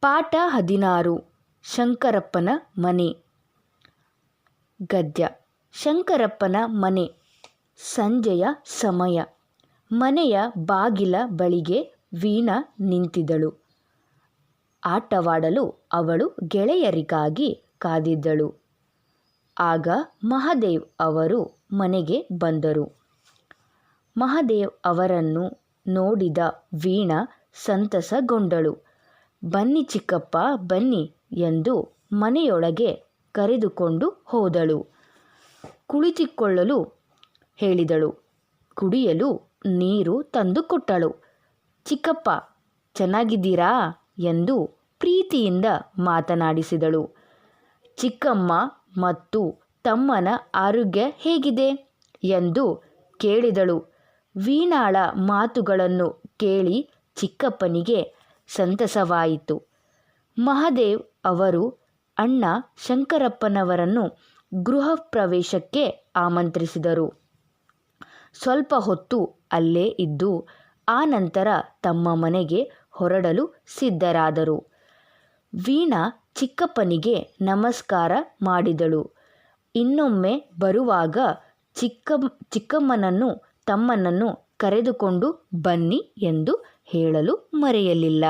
ಪಾಠ 16 ಶಂಕರಪ್ಪನ ಮನೆ. ಗದ್ಯ. ಶಂಕರಪ್ಪನ ಮನೆ. ಸಂಜೆಯ ಸಮಯ. ಮನೆಯ ಬಾಗಿಲ ಬಳಿಗೆ ವೀಣಾ ನಿಂತಿದ್ದಳು. ಆಟವಾಡಲು ಅವಳು ಗೆಳೆಯರಿಗಾಗಿ ಕಾದಿದ್ದಳು. ಆಗ ಮಹಾದೇವ್ ಅವರು ಮನೆಗೆ ಬಂದರು. ಮಹಾದೇವ್ ಅವರನ್ನು ನೋಡಿದ ವೀಣಾ ಸಂತಸಗೊಂಡಳು. ಬನ್ನಿ ಚಿಕ್ಕಪ್ಪ ಬನ್ನಿ ಎಂದು ಮನೆಯೊಳಗೆ ಕರೆದುಕೊಂಡು ಹೋದಳು. ಕುಳಿತುಕೊಳ್ಳಲು ಹೇಳಿದಳು. ಕುಡಿಯಲು ನೀರು ತಂದುಕೊಟ್ಟಳು. ಚಿಕ್ಕಪ್ಪ ಚೆನ್ನಾಗಿದ್ದೀರಾ ಎಂದು ಪ್ರೀತಿಯಿಂದ ಮಾತನಾಡಿಸಿದಳು. ಚಿಕ್ಕಮ್ಮ ಮತ್ತು ತಮ್ಮನ ಆರೋಗ್ಯ ಹೇಗಿದೆ ಎಂದು ಕೇಳಿದಳು. ವೀಣಾಳ ಮಾತುಗಳನ್ನು ಕೇಳಿ ಚಿಕ್ಕಪ್ಪನಿಗೆ ಸಂತಸವಾಯಿತು. ಮಹಾದೇವ್ ಅವರು ಅಣ್ಣ ಶಂಕರಪ್ಪನವರನ್ನು ಗೃಹ ಪ್ರವೇಶಕ್ಕೆ ಆಮಂತ್ರಿಸಿದರು. ಸ್ವಲ್ಪ ಹೊತ್ತು ಅಲ್ಲೇ ಇದ್ದು ಆನಂತರ ತಮ್ಮ ಮನೆಗೆ ಹೊರಡಲು ಸಿದ್ಧರಾದರು. ವೀಣಾ ಚಿಕ್ಕಪ್ಪನಿಗೆ ನಮಸ್ಕಾರ ಮಾಡಿದಳು. ಇನ್ನೊಮ್ಮೆ ಬರುವಾಗ ಚಿಕ್ಕಮ್ಮನನ್ನು ತಮ್ಮನನ್ನು ಕರೆದುಕೊಂಡು ಬನ್ನಿ ಎಂದು ಹೇಳಲು ಮರೆಯಲಿಲ್ಲ.